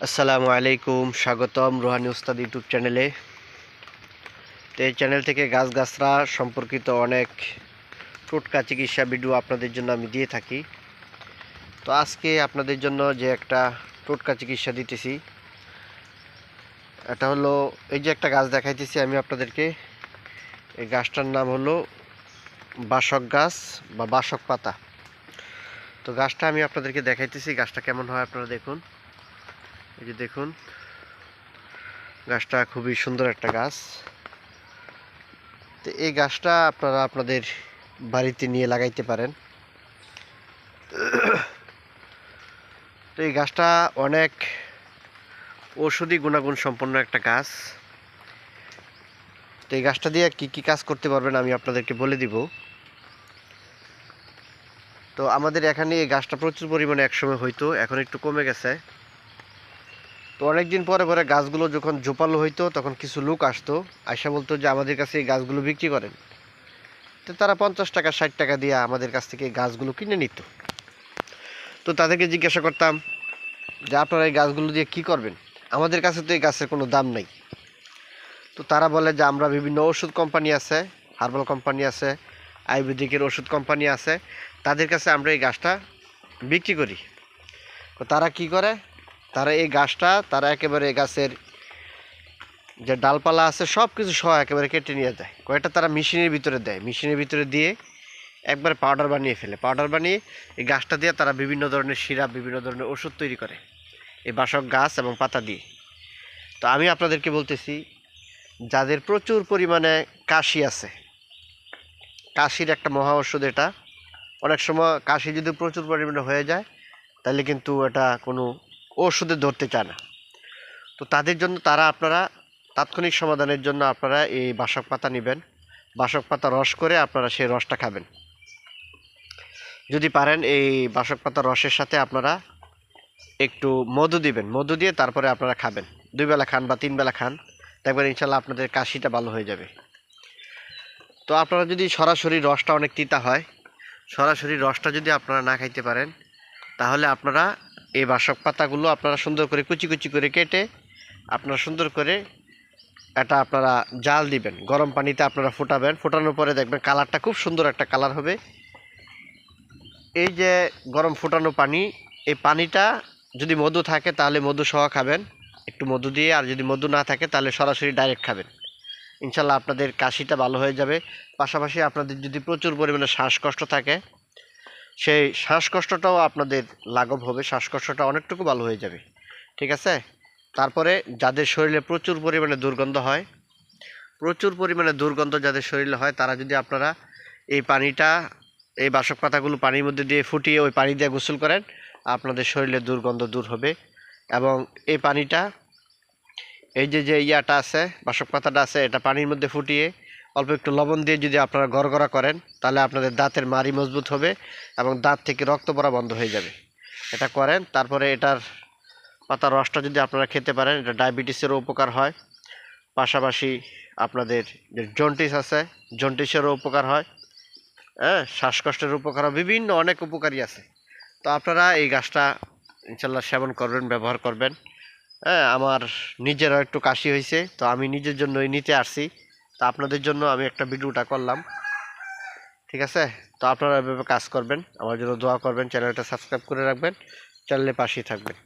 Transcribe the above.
আসসালামু আলাইকুম, স্বাগতম রুহানি উস্তাদ ইউটিউব চ্যানেলে। তো এই চ্যানেল থেকে গাছগাছরা সম্পর্কিত অনেক টোটকা চিকিৎসা ভিডিও আপনাদের জন্য আমি দিয়ে থাকি। তো আজকে আপনাদের জন্য যে একটা টোটকা চিকিৎসা দিতেছি, এটা হলো এই যে একটা গাছ দেখাইতেছি আমি আপনাদেরকে। এই গাছটার নাম হলো বাসক গাছ বা বাসক পাতা। তো গাছটা আমি আপনাদেরকে দেখাইতেছি, গাছটা কেমন হয় আপনারা দেখুন। এই যে দেখুন, গাছটা খুবই সুন্দর একটা গাছ। তো এই গাছটা আপনারা আপনাদের বাড়িতে নিয়ে লাগাইতে পারেন। তো এই গাছটা অনেক ঔষধি গুণাগুণ সম্পন্ন একটা গাছ। তো এই গাছটা দিয়ে কি কি কাজ করতে পারবেন আমি আপনাদেরকে বলে দিব। তো আমাদের এখানে এই গাছটা প্রচুর পরিমাণে একসময় হইতো, এখন একটু কমে গেছে। তো অনেকদিন পরে পরে গাছগুলো যখন জোপালো হইতো তখন কিছু লোক আসতো, আয়সা বলতো যে আমাদের কাছে এই গাছগুলো বিক্রি করেন। তো তারা 50 টাকা 60 টাকা দিয়ে আমাদের কাছ থেকে এই গাছগুলো কিনে নিত। তো তাদেরকে জিজ্ঞাসা করতাম যে আপনারা এই গাছগুলো দিয়ে কি করবেন, আমাদের কাছে তো এই গাছের কোনো দাম নেই। তো তারা বলে যে আমরা বিভিন্ন ওষুধ কোম্পানি আছে, হার্বাল কোম্পানি আছে, আয়ুর্বেদিকের ওষুধ কোম্পানি আছে, তাদের কাছে আমরা এই গাছটা বিক্রি করি। তো তারা কি করে, তারা এই গাছটা একেবারে এই গাছের যে ডালপালা আছে সব কিছু সহ একেবারে কেটে নিয়ে যায়। কয়েকটা তারা মেশিনের ভিতরে দেয়, মেশিনের ভিতরে দিয়ে একবার পাউডার বানিয়ে ফেলে। পাউডার বানিয়ে এই গাছটা দিয়ে তারা বিভিন্ন ধরনের সিরাপ, বিভিন্ন ধরনের ওষুধ তৈরি করে এই বাসক গাছ এবং পাতা দিয়ে। তো আমি আপনাদেরকে বলতেছি, যাদের প্রচুর পরিমাণে কাশি আছে, কাশির একটা মহা ওষুধ এটা। অনেক সময় কাশি যদি প্রচুর পরিমাণে হয়ে যায় তাহলে কিন্তু এটা কোনো ওষুধে ধরতে চায় না। তো তাদের জন্য আপনারা তাৎক্ষণিক সমাধানের জন্য আপনারা এই বাসক পাতা নেবেন। বাসক পাতা রস করে আপনারা সেই রসটা খাবেন। যদি পারেন এই বাসক পাতা রসের সাথে আপনারা একটু মধু দিবেন, মধু দিয়ে তারপরে আপনারা খাবেন। 2 বেলা খান বা 3 বেলা খান, দেখবেন ইনশাল্লাহ আপনাদের কাশিটা ভালো হয়ে যাবে। তো আপনারা যদি সরাসরি রসটা অনেক তিতা হয়, সরাসরি রসটা যদি আপনারা না খাইতে পারেন, তাহলে আপনারা এই বাসক পাতাগুলো আপনারা সুন্দর করে কুচি কুচি করে কেটে আপনারা সুন্দর করে এটা আপনারা জাল দিবেন, গরম পানিতে আপনারা ফোটাবেন। ফোটানোর পরে দেখবেন কালারটা খুব সুন্দর একটা কালার হবে। এই যে গরম ফোটানো পানি, এই পানিটা যদি মধু থাকে তাহলে মধু সহ খাবেন, একটু মধু দিয়ে। আর যদি মধু না থাকে তাহলে সরাসরি ডাইরেক্ট খাবেন। ইনশাল্লাহ আপনাদের কাশিটা ভালো হয়ে যাবে। পাশাপাশি আপনাদের যদি প্রচুর পরিমাণে শ্বাসকষ্ট থাকে, সেই শ্বাসকষ্টটাও আপনাদের লাঘব হবে, শ্বাসকষ্টটা অনেকটুকু ভালো হয়ে যাবে। ঠিক আছে। তারপরে যাদের শরীরে প্রচুর পরিমাণে দুর্গন্ধ হয়, প্রচুর পরিমাণে দুর্গন্ধ যাদের শরীরে হয়, তারা যদি আপনারা এই পানিটা, এই বাসক পাতাগুলো পানির মধ্যে দিয়ে ফুটিয়ে ওই পানি দিয়ে গোসল করেন, আপনাদের শরীরে দুর্গন্ধ দূর হবে। এবং এই পানিটা, এই যে ইয়াটা আছে, বাসক পাতাটা আছে, এটা পানির মধ্যে ফুটিয়ে অল্প একটু লবণ দিয়ে যদি আপনারা গড়গড়া করেন, তাহলে আপনাদের দাঁতের মাড়ি মজবুত হবে এবং দাঁত থেকে রক্ত পড়া বন্ধ হয়ে যাবে। এটা করেন। তারপরে এটার পাতার রসটা যদি আপনারা খেতে পারেন, এটা ডায়াবেটিসেরও উপকার হয়। পাশাপাশি আপনাদের যে জন্ডিস আছে, জন্ডিসেরও উপকার হয়। হ্যাঁ, শ্বাসকষ্টের উপকার হয়, বিভিন্ন অনেক উপকারী আছে। তো আপনারা এই গাছটা ইনশাল্লাহ সেবন করবেন, ব্যবহার করবেন। হ্যাঁ, আমার নিজেরও একটু কাশি হয়েছে, তো আমি নিজের জন্যই নিতে আসছি। তো আপনাদের জন্য আমি একটা ভিডিওটা করলাম। ঠিক আছে। তো আপনারা এভাবে কাজ করবেন, আমার জন্য দোয়া করবেন, চ্যানেলটা সাবস্ক্রাইব করে রাখবেন, চ্যানেলে পাশেই থাকবেন।